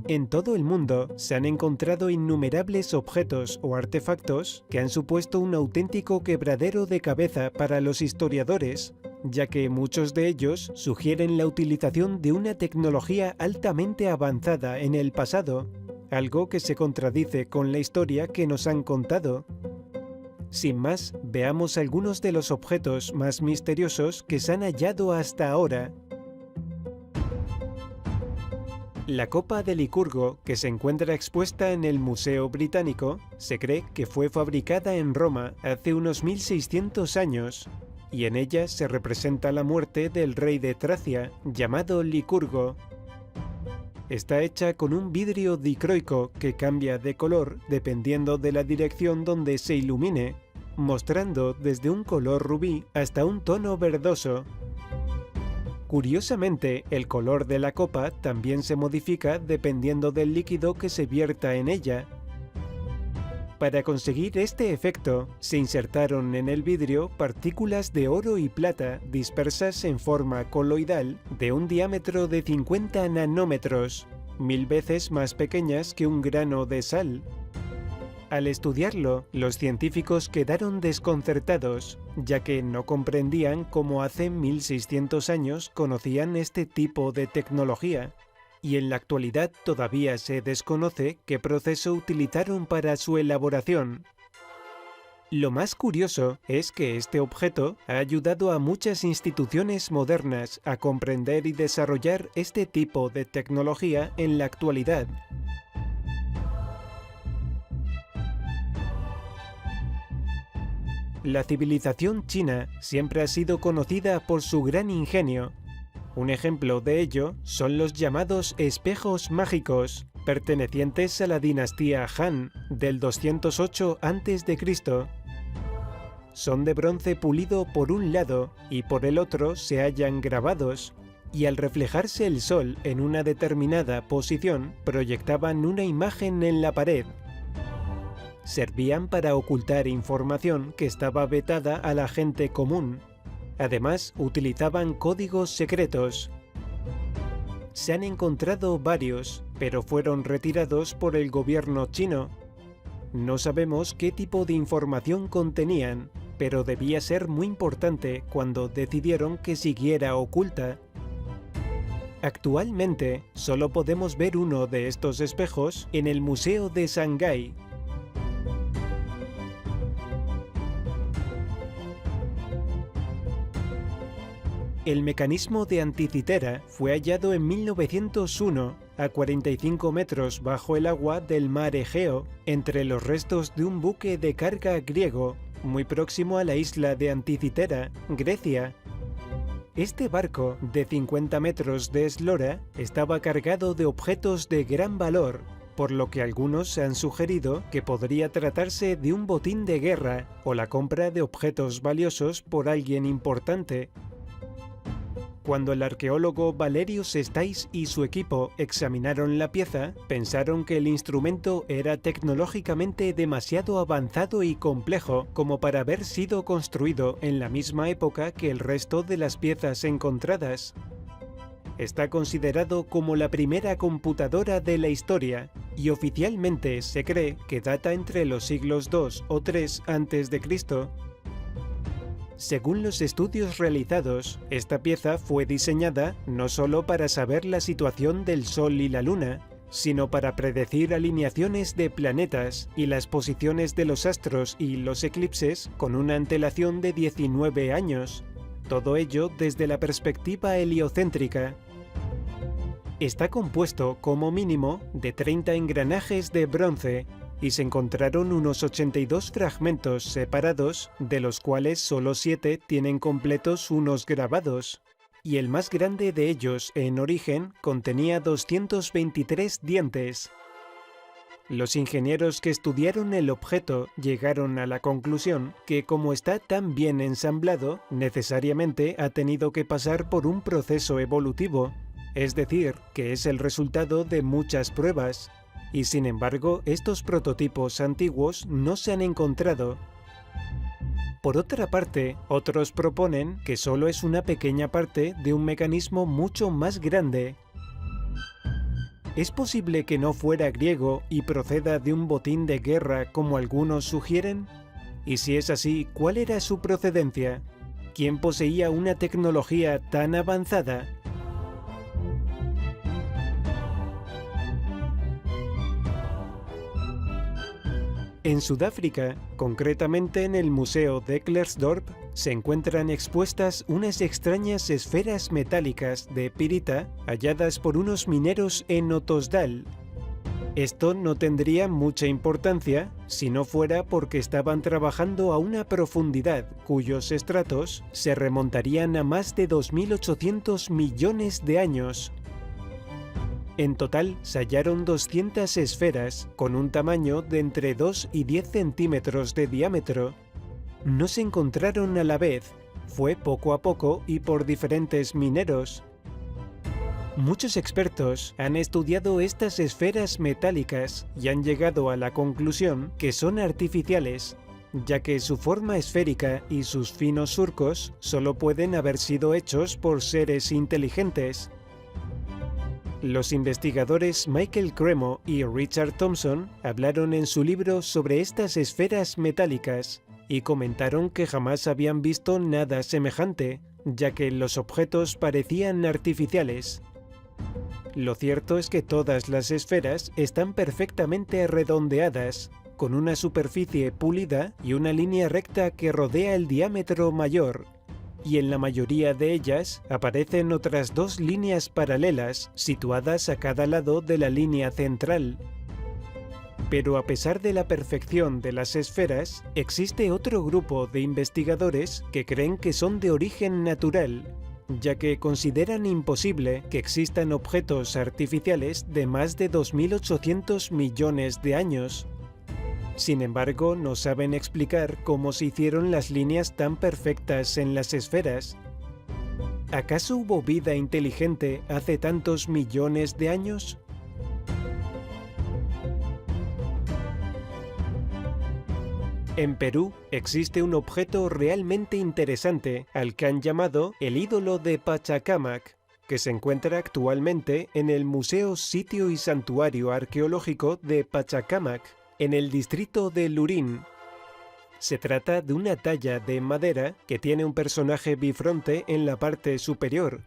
En todo el mundo se han encontrado innumerables objetos o artefactos que han supuesto un auténtico quebradero de cabeza para los historiadores, ya que muchos de ellos sugieren la utilización de una tecnología altamente avanzada en el pasado, algo que se contradice con la historia que nos han contado. Sin más, veamos algunos de los objetos más misteriosos que se han hallado hasta ahora. La copa de Licurgo, que se encuentra expuesta en el Museo Británico, se cree que fue fabricada en Roma hace unos 1600 años, y en ella se representa la muerte del rey de Tracia, llamado Licurgo. Está hecha con un vidrio dicroico que cambia de color dependiendo de la dirección donde se ilumine, mostrando desde un color rubí hasta un tono verdoso. Curiosamente, el color de la copa también se modifica dependiendo del líquido que se vierta en ella. Para conseguir este efecto, se insertaron en el vidrio partículas de oro y plata dispersas en forma coloidal de un diámetro de 50 nanómetros, 1000 veces más pequeñas que un grano de sal. Al estudiarlo, los científicos quedaron desconcertados, ya que no comprendían cómo hace 1600 años conocían este tipo de tecnología, y en la actualidad todavía se desconoce qué proceso utilizaron para su elaboración. Lo más curioso es que este objeto ha ayudado a muchas instituciones modernas a comprender y desarrollar este tipo de tecnología en la actualidad. La civilización china siempre ha sido conocida por su gran ingenio. Un ejemplo de ello son los llamados espejos mágicos, pertenecientes a la dinastía Han del 208 a.C. Son de bronce pulido por un lado y por el otro se hallan grabados, y al reflejarse el sol en una determinada posición proyectaban una imagen en la pared. Servían para ocultar información que estaba vetada a la gente común. Además, utilizaban códigos secretos. Se han encontrado varios, pero fueron retirados por el gobierno chino. No sabemos qué tipo de información contenían, pero debía ser muy importante cuando decidieron que siguiera oculta. Actualmente, solo podemos ver uno de estos espejos en el Museo de Shanghái. El mecanismo de Anticitera fue hallado en 1901 a 45 metros bajo el agua del mar Egeo, entre los restos de un buque de carga griego, muy próximo a la isla de Anticitera, Grecia. Este barco, de 50 metros de eslora, estaba cargado de objetos de gran valor, por lo que algunos han sugerido que podría tratarse de un botín de guerra o la compra de objetos valiosos por alguien importante. Cuando el arqueólogo Valerius Stais y su equipo examinaron la pieza, pensaron que el instrumento era tecnológicamente demasiado avanzado y complejo como para haber sido construido en la misma época que el resto de las piezas encontradas. Está considerado como la primera computadora de la historia, y oficialmente se cree que data entre los siglos II o III a.C. Según los estudios realizados, esta pieza fue diseñada no solo para saber la situación del Sol y la Luna, sino para predecir alineaciones de planetas y las posiciones de los astros y los eclipses con una antelación de 19 años. Todo ello desde la perspectiva heliocéntrica. Está compuesto como mínimo de 30 engranajes de bronce, y se encontraron unos 82 fragmentos separados, de los cuales solo 7 tienen completos unos grabados, y el más grande de ellos en origen contenía 223 dientes. Los ingenieros que estudiaron el objeto llegaron a la conclusión que, como está tan bien ensamblado, necesariamente ha tenido que pasar por un proceso evolutivo, es decir, que es el resultado de muchas pruebas. Y sin embargo, estos prototipos antiguos no se han encontrado. Por otra parte, otros proponen que solo es una pequeña parte de un mecanismo mucho más grande. ¿Es posible que no fuera griego y proceda de un botín de guerra como algunos sugieren? Y si es así, ¿cuál era su procedencia? ¿Quién poseía una tecnología tan avanzada? En Sudáfrica, concretamente en el Museo de Klerksdorp, se encuentran expuestas unas extrañas esferas metálicas de pirita halladas por unos mineros en Ottosdal. Esto no tendría mucha importancia si no fuera porque estaban trabajando a una profundidad cuyos estratos se remontarían a más de 2.800 millones de años. En total se hallaron 200 esferas con un tamaño de entre 2 y 10 centímetros de diámetro. No se encontraron a la vez, fue poco a poco y por diferentes mineros. Muchos expertos han estudiado estas esferas metálicas y han llegado a la conclusión que son artificiales, ya que su forma esférica y sus finos surcos solo pueden haber sido hechos por seres inteligentes. Los investigadores Michael Cremo y Richard Thompson hablaron en su libro sobre estas esferas metálicas y comentaron que jamás habían visto nada semejante, ya que los objetos parecían artificiales. Lo cierto es que todas las esferas están perfectamente redondeadas, con una superficie pulida y una línea recta que rodea el diámetro mayor, y en la mayoría de ellas aparecen otras dos líneas paralelas situadas a cada lado de la línea central. Pero a pesar de la perfección de las esferas, existe otro grupo de investigadores que creen que son de origen natural, ya que consideran imposible que existan objetos artificiales de más de 2.800 millones de años. Sin embargo, no saben explicar cómo se hicieron las líneas tan perfectas en las esferas. ¿Acaso hubo vida inteligente hace tantos millones de años? En Perú existe un objeto realmente interesante al que han llamado el ídolo de Pachacámac, que se encuentra actualmente en el Museo Sitio y Santuario Arqueológico de Pachacámac, en el distrito de Lurín. Se trata de una talla de madera que tiene un personaje bifronte en la parte superior.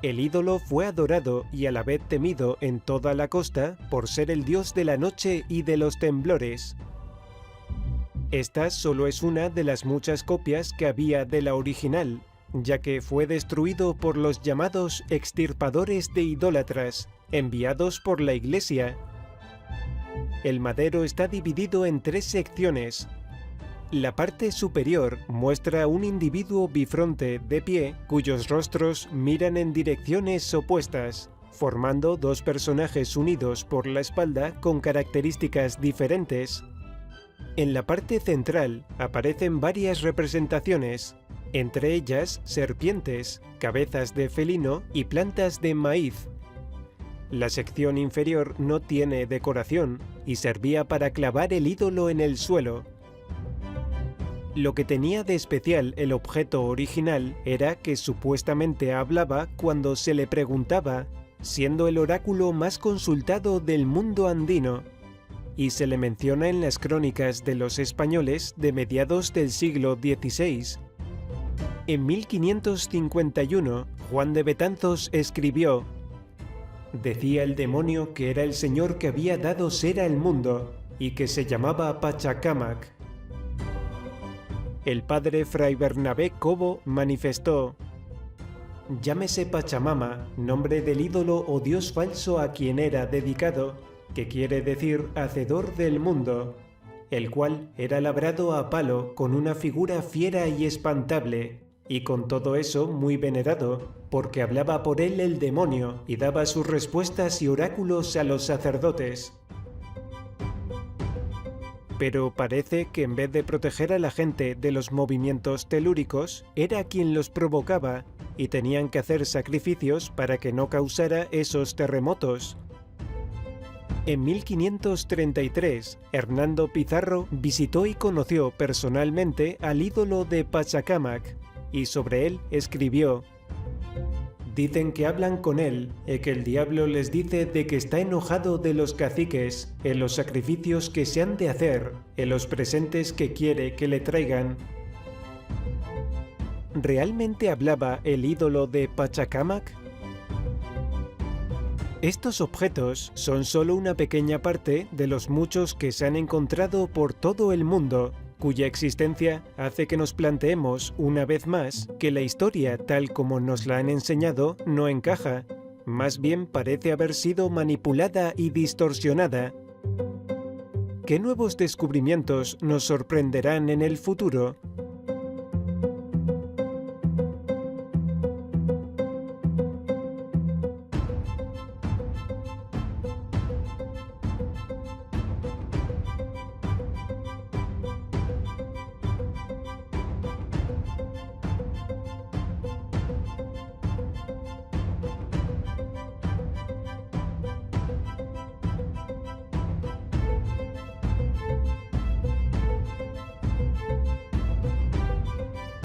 El ídolo fue adorado y a la vez temido en toda la costa por ser el dios de la noche y de los temblores. Esta solo es una de las muchas copias que había de la original, ya que fue destruido por los llamados extirpadores de idólatras, enviados por la Iglesia. El madero está dividido en 3 secciones. La parte superior muestra un individuo bifronte de pie cuyos rostros miran en direcciones opuestas, formando 2 personajes unidos por la espalda con características diferentes. En la parte central aparecen varias representaciones, entre ellas serpientes, cabezas de felino y plantas de maíz. La sección inferior no tiene decoración y servía para clavar el ídolo en el suelo. Lo que tenía de especial el objeto original era que supuestamente hablaba cuando se le preguntaba, siendo el oráculo más consultado del mundo andino, y se le menciona en las crónicas de los españoles de mediados del siglo XVI. En 1551, Juan de Betanzos escribió: «Decía el demonio que era el señor que había dado ser al mundo y que se llamaba Pachacámac». El padre Fray Bernabé Cobo manifestó: «Llámese Pachamama, nombre del ídolo o dios falso a quien era dedicado, que quiere decir hacedor del mundo, el cual era labrado a palo con una figura fiera y espantable, y con todo eso muy venerado, porque hablaba por él el demonio y daba sus respuestas y oráculos a los sacerdotes». Pero parece que en vez de proteger a la gente de los movimientos telúricos, era quien los provocaba y tenían que hacer sacrificios para que no causara esos terremotos. En 1533, Hernando Pizarro visitó y conoció personalmente al ídolo de Pachacámac, y sobre él escribió: Dicen que hablan con él y que el diablo les dice de que está enojado de los caciques, en los sacrificios que se han de hacer, en los presentes que quiere que le traigan. ¿Realmente hablaba el ídolo de Pachacamac? Estos objetos son solo una pequeña parte de los muchos que se han encontrado por todo el mundo, cuya existencia hace que nos planteemos una vez más que la historia tal como nos la han enseñado no encaja, más bien parece haber sido manipulada y distorsionada. ¿Qué nuevos descubrimientos nos sorprenderán en el futuro?